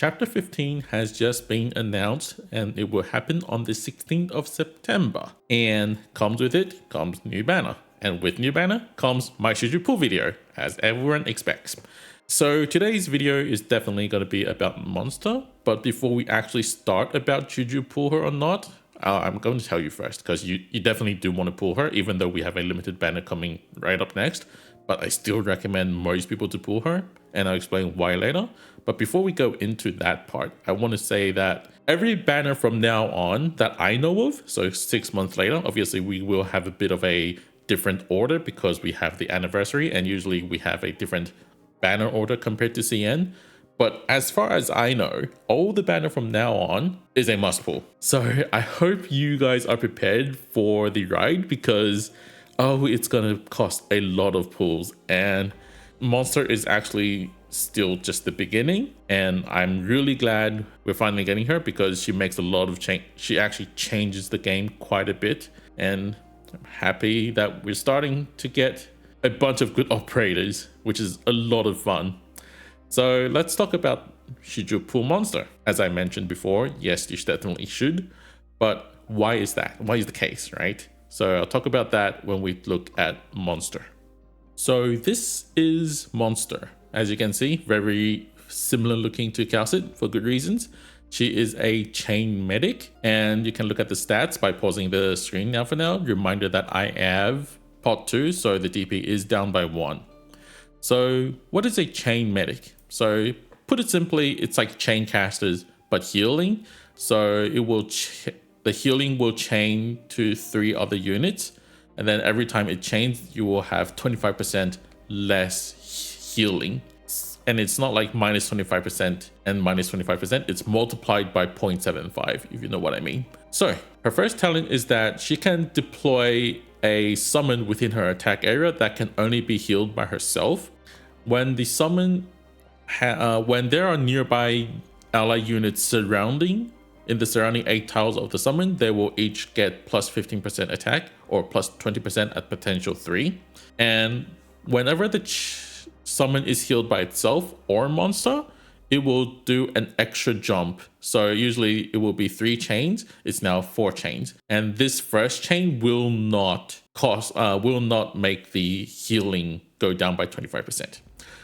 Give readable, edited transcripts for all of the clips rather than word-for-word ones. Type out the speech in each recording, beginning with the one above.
Chapter 15 has just been announced and it will happen on the 16th of September. And comes with it comes new banner. And with new banner comes my Shiju pull video, as everyone expects. So today's video is definitely going to be about Mon3tr. But before we actually start about should you pull her or not, I'm going to tell you first, because you definitely do want to pull her, even though we have a limited banner coming right up next. But I still recommend most people to pull her, and I'll explain why later. But before we go into that part, I want to say that every banner from now on that I know of, so 6 months later, obviously we will have a bit of a different order because we have the anniversary, and usually we have a different banner order compared to CN. But as far as I know, all the banner from now on is a must pull. So I hope you guys are prepared for the ride, because it's gonna cost a lot of pulls, and Mon3tr is actually still just the beginning, and I'm really glad we're finally getting her, because she makes a lot of change. She actually changes the game quite a bit, and I'm happy that we're starting to get a bunch of good operators, which is a lot of fun. So let's talk about should you pull Mon3tr. As I mentioned before, yes, you definitely should, but why is that? Why is the case, right? So I'll talk about that when we look at Mon3tr. So this is Mon3tr. As you can see, very similar looking to Calcit for good reasons. She is a chain medic, and you can look at the stats by pausing the screen now for now. Reminder that I have pot 2, so the DP is down by 1. So what is a chain medic? So put it simply, it's like chain casters, but healing. So it will the healing will chain to 3 other units, and then every time it chains, you will have 25% less healing. And it's not like minus 25% and minus 25%, it's multiplied by 0.75, if you know what I mean. So her first talent is that she can deploy a summon within her attack area that can only be healed by herself. When the summon, when there are nearby ally units surrounding in the surrounding 8 tiles of the summon, they will each get plus 15% attack or plus 20% at potential 3. And whenever the summon is healed by itself or Mon3tr, it will do an extra jump. So usually it will be 3 chains, it's now 4 chains. And this first chain will not make the healing go down by 25%.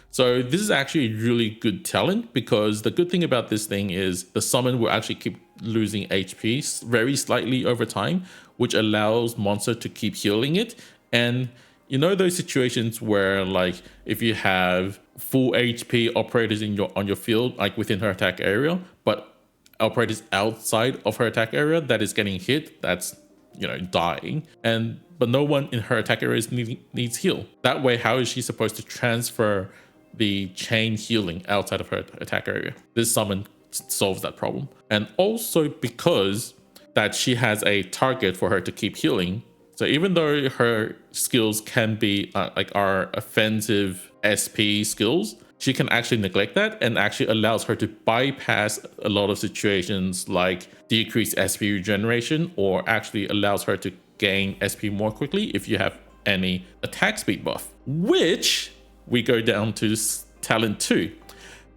So this is actually a really good talent, because the good thing about this thing is the summon will actually keep losing HP very slightly over time, which allows Mon3tr to keep healing it. And you know those situations where, like, if you have full HP operators on your field, like within her attack area, but operators outside of her attack area that is getting hit, that's, you know, dying, but no one in her attack area needs heal. That way, how is she supposed to transfer the chain healing outside of her attack area? This summon solves that problem. And also because that she has a target for her to keep healing. So even though her skills can be like our offensive SP skills, she can actually neglect that, and actually allows her to bypass a lot of situations like decreased SP regeneration, or actually allows her to gain SP more quickly if you have any attack speed buff, which we go down to talent 2.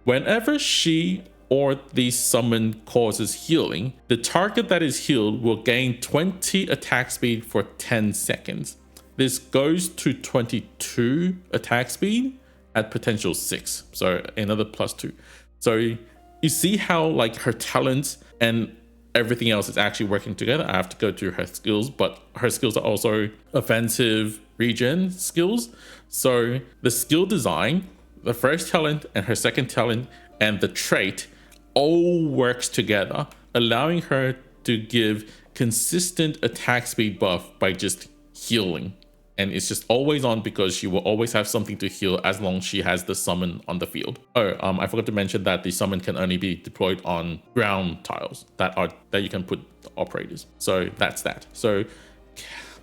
Whenever she or the summon causes healing, the target that is healed will gain 20 attack speed for 10 seconds. This goes to 22 attack speed at potential 6, so another plus 2. So you see how, like, her talents and everything else is actually working together. I have to go through her skills, but her skills are also offensive regen skills. So the skill design, the first talent and her second talent and the trait all works together, allowing her to give consistent attack speed buff by just healing. And it's just always on, because she will always have something to heal as long as she has the summon on the field. I forgot to mention that the summon can only be deployed on ground tiles that you can put operators. So that's that. So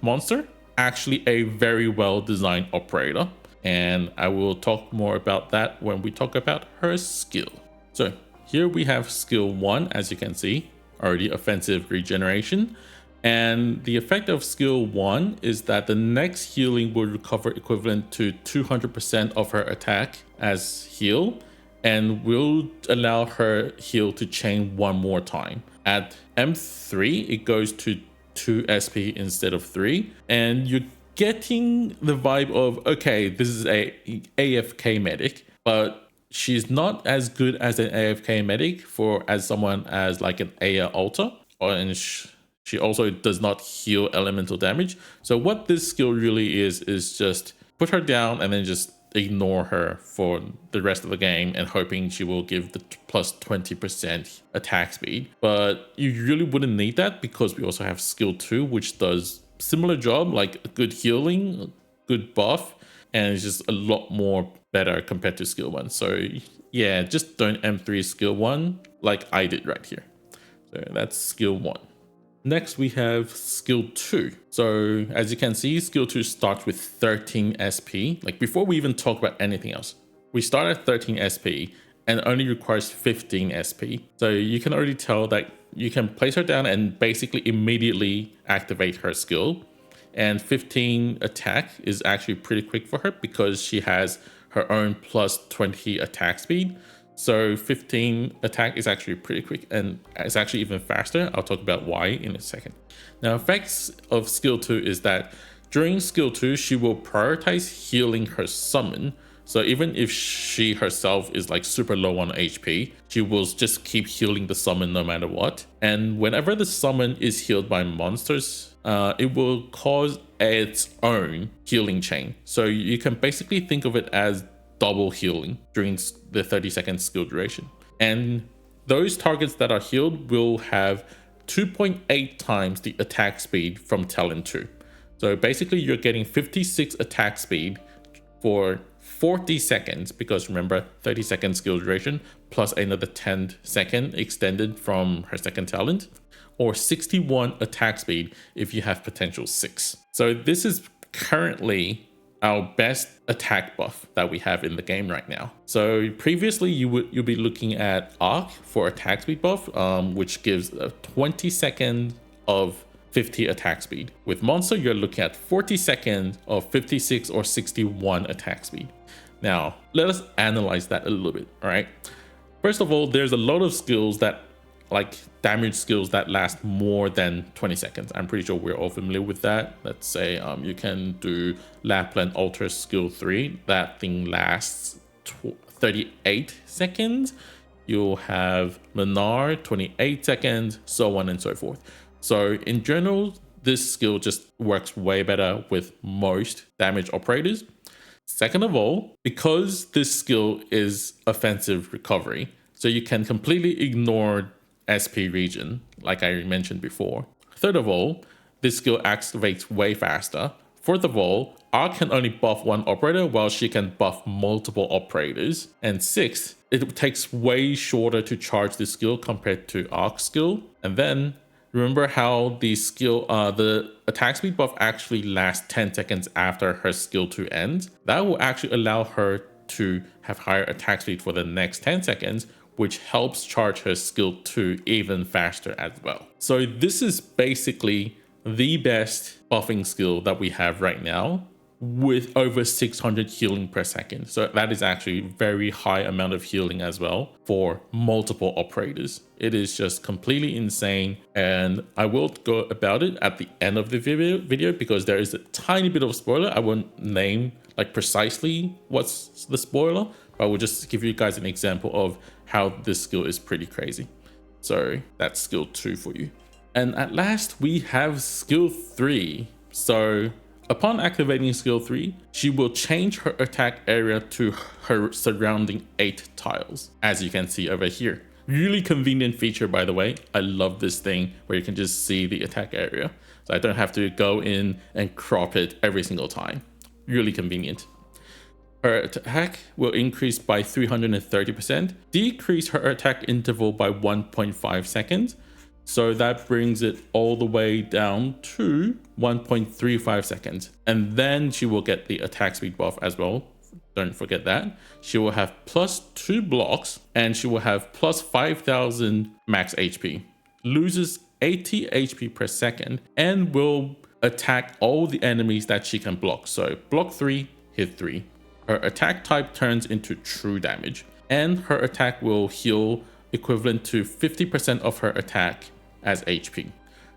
Mon3tr, actually a very well designed operator, and I will talk more about that when we talk about her skill. So here we have skill 1, as you can see, already offensive regeneration. And the effect of skill 1 is that the next healing will recover equivalent to 200% of her attack as heal, and will allow her heal to chain one more time. At M3, it goes to 2 SP instead of 3, and you're getting the vibe of, okay, this is a AFK medic, but she's not as good as an AFK medic as someone as like an Aya Alta, and she also does not heal elemental damage. So what this skill really is just put her down and then just ignore her for the rest of the game and hoping she will give the plus 20% attack speed. But you really wouldn't need that because we also have skill 2, which does similar job, like good healing, good buff, and it's just a lot more better compared to skill 1. So yeah, just don't M3 skill 1 like I did right here. So that's skill 1. Next, we have skill 2. So as you can see, skill 2 starts with 13 SP. Like before we even talk about anything else, we start at 13 SP and only requires 15 SP. So you can already tell that you can place her down and basically immediately activate her skill. And 15 attack is actually pretty quick for her because she has her own plus 20 attack speed. So 15 attack is actually pretty quick, and it's actually even faster. I'll talk about why in a second. Now, effects of skill 2 is that during skill 2, she will prioritize healing her summon. So even if she herself is like super low on HP, she will just keep healing the summon no matter what. And whenever the summon is healed by monsters, it will cause its own healing chain. So you can basically think of it as double healing during the 30-second skill duration. And those targets that are healed will have 2.8 times the attack speed from Talon 2. So basically you're getting 56 attack speed for 40 seconds, because remember, 30-second skill duration plus another 10-second extended from her second talent, or 61 attack speed if you have potential 6. So this is currently our best attack buff that we have in the game right now. So previously you'll be looking at Arc for attack speed buff, which gives a 20 seconds of 50 attack speed. With Mon3tr, you're looking at 40 seconds of 56 or 61 attack speed. Now, let us analyze that a little bit, all right? First of all, there's a lot of skills that, like damage skills, that last more than 20 seconds. I'm pretty sure we're all familiar with that. Let's say you can do Lapland Altar skill 3. That thing lasts 38 seconds. You'll have Mon3tr, 28 seconds, so on and so forth. So in general, this skill just works way better with most damage operators. Second of all, because this skill is offensive recovery, so you can completely ignore SP region, like I mentioned before. Third of all, this skill activates way faster. Fourth of all, Arc can only buff one operator while she can buff multiple operators. And sixth, it takes way shorter to charge this skill compared to Arc's skill. And then remember how the attack speed buff actually lasts 10 seconds after her skill 2 ends. That will actually allow her to have higher attack speed for the next 10 seconds, which helps charge her skill 2 even faster as well. So this is basically the best buffing skill that we have right now, with over 600 healing per second. So that is actually a very high amount of healing as well for multiple operators. It is just completely insane, and I will go about it at the end of the video because there is a tiny bit of spoiler. I won't name like precisely what's the spoiler, but I will just give you guys an example of how this skill is pretty crazy. So that's skill 2 for you. And at last we have skill 3. So upon activating skill 3, she will change her attack area to her surrounding 8 tiles, as you can see over here. Really convenient feature, by the way. I love this thing where you can just see the attack area. So I don't have to go in and crop it every single time. Really convenient. Her attack will increase by 330%, decrease her attack interval by 1.5 seconds. So that brings it all the way down to 1.35 seconds. And then she will get the attack speed buff as well. Don't forget that. She will have plus 2 blocks, and she will have plus 5,000 max HP. Loses 80 HP per second, and will attack all the enemies that she can block. So block 3, hit 3. Her attack type turns into true damage. and her attack will heal equivalent to 50% of her attack as HP.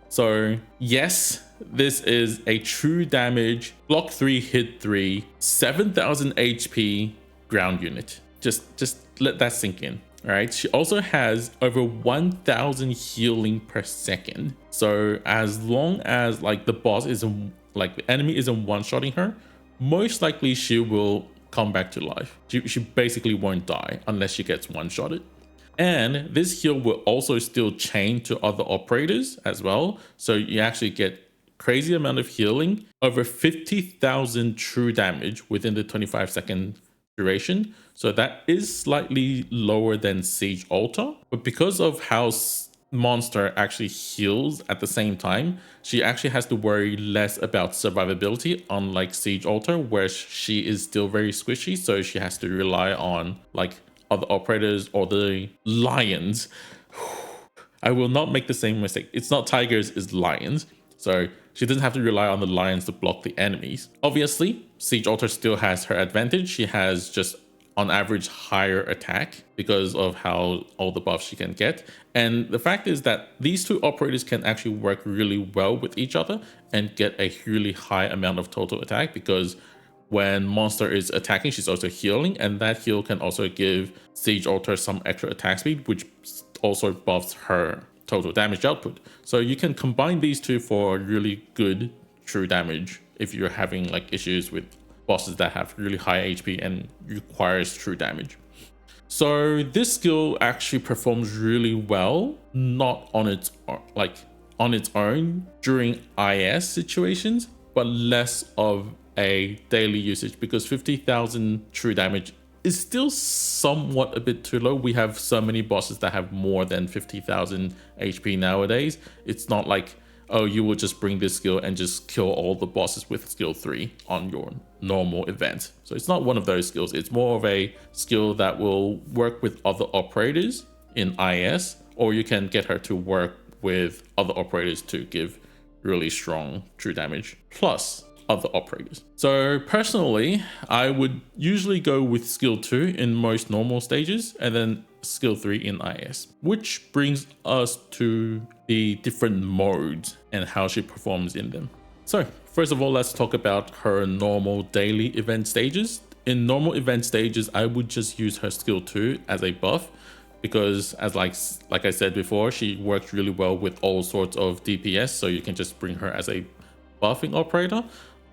So yes, this is a true damage, block 3, hit 3, 7000 HP ground unit. Just let that sink in. All right, she also has over 1000 healing per second. So as long as like the boss isn't, like the enemy isn't one-shotting her, most likely she will come back to life. She basically won't die unless she gets one-shotted. And this heal will also still chain to other operators as well. So you actually get crazy amount of healing, over 50,000 true damage within the 25-second duration. So that is slightly lower than Siege Altar. But because of how Mon3tr actually heals at the same time, she actually has to worry less about survivability, unlike Siege Altar, where she is still very squishy. So she has to rely on like other operators or the lions. I will not make the same mistake. It's not tigers, it's lions. So she doesn't have to rely on the lions to block the enemies. Obviously, Siege Altar still has her advantage. She has just on average higher attack because of how all the buffs she can get. And the fact is that these two operators can actually work really well with each other and get a really high amount of total attack, because when Mon3tr is attacking, she's also healing, and that heal can also give Siege Altar some extra attack speed, which also buffs her total damage output. So you can combine these two for really good true damage if you're having like issues with bosses that have really high HP and requires true damage. So this skill actually performs really well, not on its own during IS situations, but less of a daily usage, because 50,000 true damage is still somewhat a bit too low. We have so many bosses that have more than 50,000 HP nowadays. It's not like, oh, you will just bring this skill and just kill all the bosses with skill 3 on your normal event. So it's not one of those skills. It's more of a skill that will work with other operators in IS, or you can get her to work with other operators to give really strong true damage, plus other operators. So personally, I would usually go with skill 2 in most normal stages and then skill 3 in IS, which brings us to the different modes and how she performs in them. So first of all, let's talk about her normal daily event stages. In normal event stages, I would just use her skill 2 as a buff, because as like I said before, she works really well with all sorts of DPS, so you can just bring her as a buffing operator.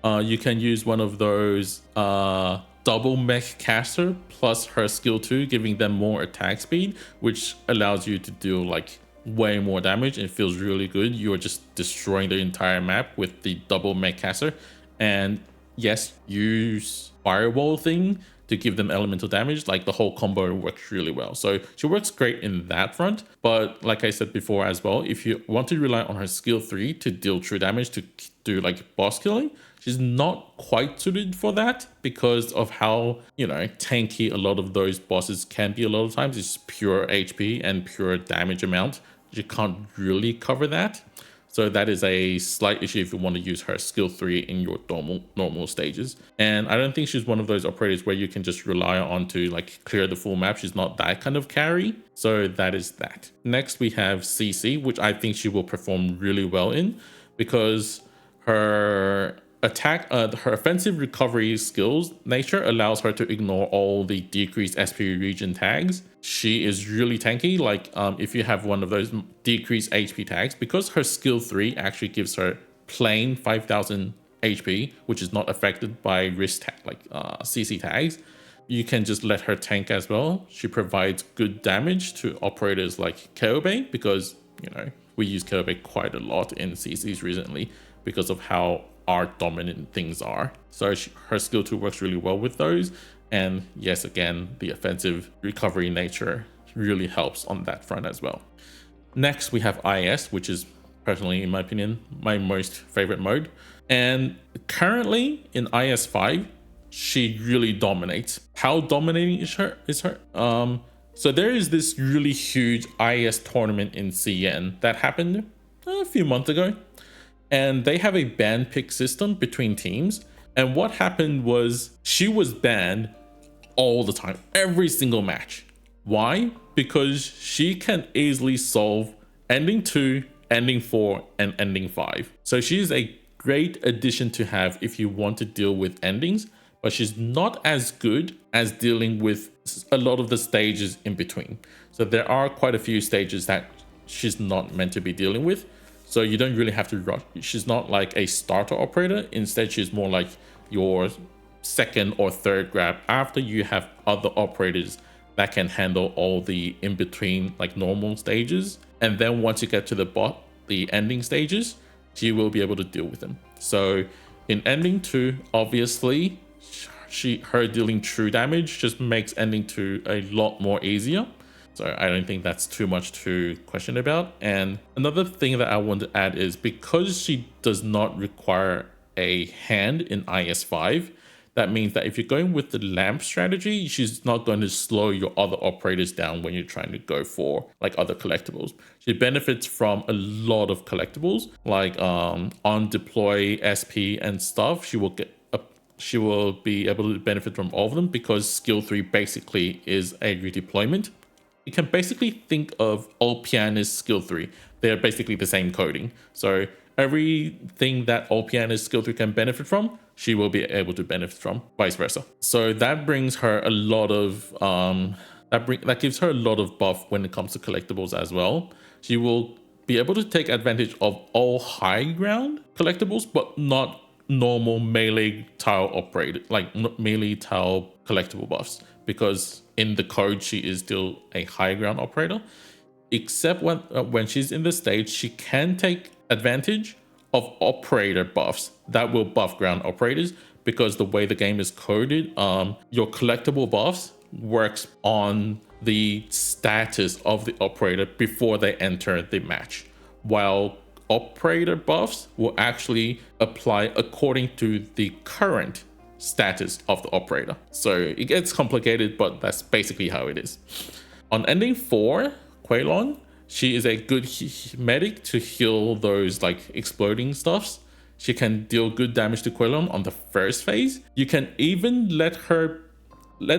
You can use one of those double mech caster plus her skill 2, giving them more attack speed, which allows you to do like way more damage. It feels really good. You are just destroying the entire map with the double mech caster. And yes, use firewall thing to give them elemental damage. Like the whole combo works really well. So she works great in that front. But like I said before as well, if you want to rely on her skill 3 to deal true damage, to do like boss killing, she's not quite suited for that because of how, you know, tanky a lot of those bosses can be a lot of times. It's pure HP and pure damage amount. You can't really cover that. So that is a slight issue if you want to use her skill 3 in your normal stages. And I don't think she's one of those operators where you can just rely on to like clear the full map. She's not that kind of carry. So that is that. Next we have CC, which I think she will perform really well in, because her her offensive recovery skills nature allows her to ignore all the decreased SP region tags. She is really tanky. Like if you have one of those decreased HP tags, because her skill 3 actually gives her plain 5000 HP, which is not affected by risk CC tags, you can just let her tank as well. She provides good damage to operators like Kobe, because, you know, we use Kobe quite a lot in CCs recently because of how art dominant things are. So her skill 2 works really well with those. And yes, again, the offensive recovery nature really helps on that front as well. Next, we have IS, which is personally, in my opinion, my most favorite mode. And currently in IS 5, she really dominates. How dominating is her? So there is this really huge IS tournament in CN that happened a few months ago. And they have a ban pick system between teams. And what happened was she was banned all the time, every single match. Why? Because she can easily solve ending 2, ending 4, and ending 5. So she's a great addition to have if you want to deal with endings, but she's not as good as dealing with a lot of the stages in between. So there are quite a few stages that she's not meant to be dealing with. So you don't really have to rush. She's not like a starter operator. Instead, she's more like your second or third grab after you have other operators that can handle all the in-between like normal stages. And then once you get to the ending stages, she will be able to deal with them. So in ending 2, obviously, her dealing true damage just makes ending 2 a lot more easier. So I don't think that's too much to question about. And another thing that I want to add is because she does not require a hand in IS5, that means that if you're going with the lamp strategy, she's not going to slow your other operators down when you're trying to go for like other collectibles. She benefits from a lot of collectibles like on deploy SP and stuff. She will be able to benefit from all of them because skill 3 basically is a redeployment. You can basically think of all pianists skill 3. They're basically the same coding. So everything that all pianists skill 3 can benefit from, she will be able to benefit from, vice versa. So that brings her a lot of that gives her a lot of buff when it comes to collectibles as well. She will be able to take advantage of all high ground collectibles, but not normal melee tile operated, like melee tile collectible buffs, because in the code she is still a high ground operator. Except when she's in the stage, she can take advantage of operator buffs that will buff ground operators, because the way the game is coded, your collectible buffs works on the status of the operator before they enter the match, while operator buffs will actually apply according to the current status of the operator. So it gets complicated, but that's basically how it is. On ending 4, Quaylon, she is a good medic to heal those like exploding stuffs. She can deal good damage to Quaylon on the first phase. You can even let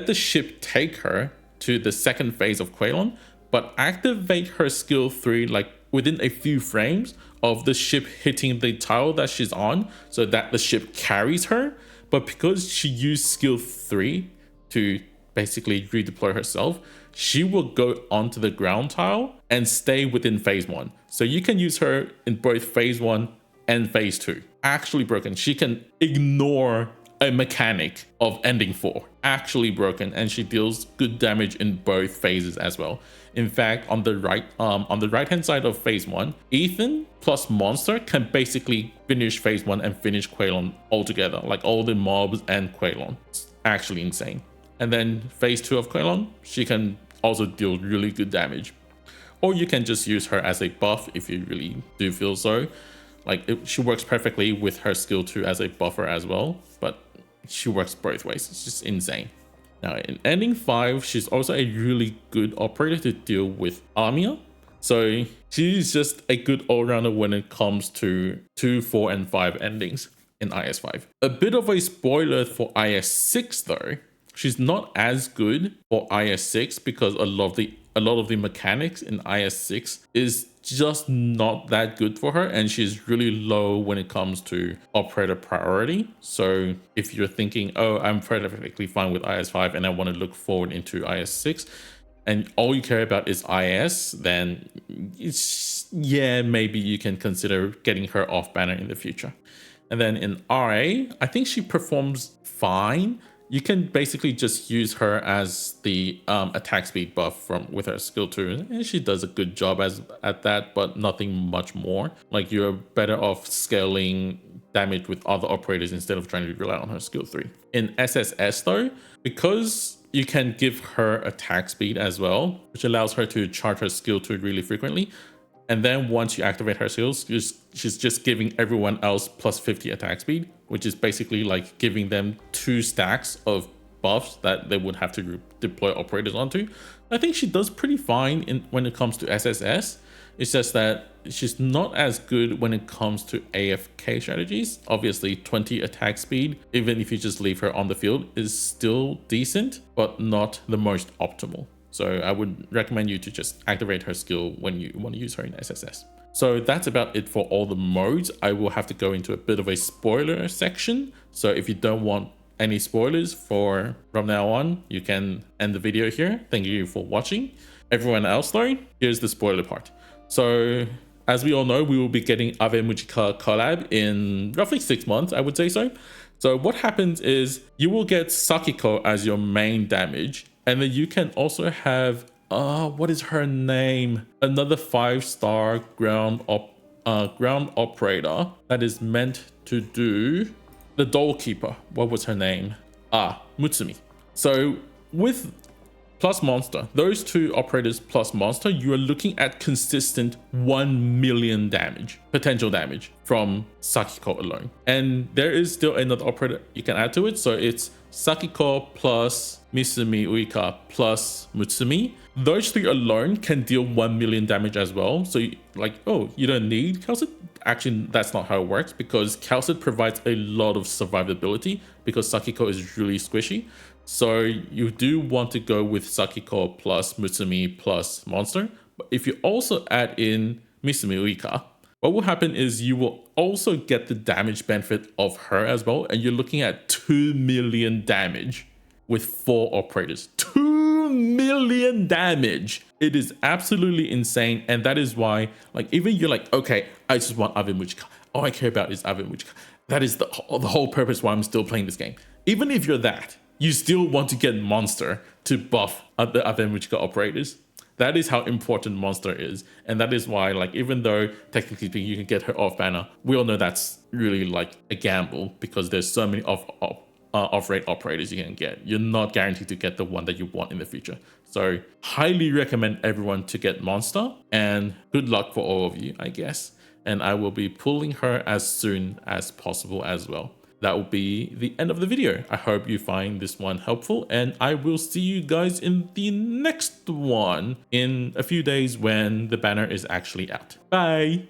the ship take her to the second phase of Quaylon, but activate her skill 3 like within a few frames of the ship hitting the tile that she's on, so that the ship carries her. But because she used skill 3 to basically redeploy herself, she will go onto the ground tile and stay within phase 1. So you can use her in both phase 1 and phase 2. Actually broken. She can ignore a mechanic of ending 4. Actually broken, and she deals good damage in both phases as well. In fact, on the right hand side of phase 1, Ethan plus Mon3tr can basically finish phase 1 and finish Quaylon altogether, like all the mobs and Quaylon. It's actually insane. And then phase 2 of Quaylon, she can also deal really good damage. Or you can just use her as a buff if you really do feel so. Like she works perfectly with her skill 2 as a buffer as well, but she works both ways. It's just insane. Now in ending 5, she's also a really good operator to deal with Armia. So she's just a good all-rounder when it comes to 2, 4, and 5 endings in IS5. A bit of a spoiler for IS6 though. She's not as good for IS6 because a lot of the mechanics in IS6 is just not that good for her, and she's really low when it comes to operator priority. So if you're thinking, oh, I'm perfectly fine with IS5 and I want to look forward into IS6, and all you care about is IS, then maybe you can consider getting her off banner in the future. And then in RA, I think she performs fine. You can basically just use her as the attack speed buff with her skill 2, and she does a good job at that, but nothing much more. Like, you're better off scaling damage with other operators instead of trying to rely on her skill 3. In SSS though, because you can give her attack speed as well, which allows her to charge her skill 2 really frequently, and then once you activate her skills, she's just giving everyone else plus 50 attack speed, which is basically like giving them 2 stacks of buffs that they would have to deploy operators onto. I think she does pretty fine when it comes to SSS. It's just that she's not as good when it comes to AFK strategies. Obviously, 20 attack speed, even if you just leave her on the field, is still decent, but not the most optimal. So I would recommend you to just activate her skill when you want to use her in SSS. So that's about it for all the modes. I will have to go into a bit of a spoiler section. So if you don't want any spoilers from now on, you can end the video here. Thank you for watching. Everyone else though, here's the spoiler part. So as we all know, we will be getting Ave Mujica collab in roughly 6 months, I would say so. So what happens is you will get Sakiko as your main damage, and then you can also have what is her name? Another 5-star ground operator that is meant to do the Dollkeeper. What was her name? Mutsumi. So with plus Mon3tr, those 2 operators plus Mon3tr, you are looking at consistent 1 million damage, potential damage from Sakiko alone. And there is still another operator you can add to it. So it's Sakiko plus Misumi Uika plus Mutsumi. Those 3 alone can deal 1 million damage as well. So you don't need Calcid? Actually, that's not how it works, because Calcid provides a lot of survivability because Sakiko is really squishy. So you do want to go with Sakiko plus Mutsumi plus Mon3tr. But if you also add in Misumi Uika, what will happen is you will also get the damage benefit of her as well. And you're looking at 2 million damage with 4 operators. 2 million damage. It is absolutely insane. And that is why, even you're like, okay, I just want Ave Mujica. All I care about is Ave Mujica. That is the whole purpose why I'm still playing this game. Even if you're that, you still want to get Mon3tr to buff the Ave Mujica operators. That is how important Mon3tr is. And that is why, even though technically speaking, you can get her off banner, we all know that's really a gamble, because there's so many off-rate operators you can get. You're not guaranteed to get the one that you want in the future. So highly recommend everyone to get Mon3tr, and good luck for all of you, I guess. And I will be pulling her as soon as possible as well. That will be the end of the video. I hope you find this one helpful, and I will see you guys in the next one in a few days when the banner is actually out. Bye!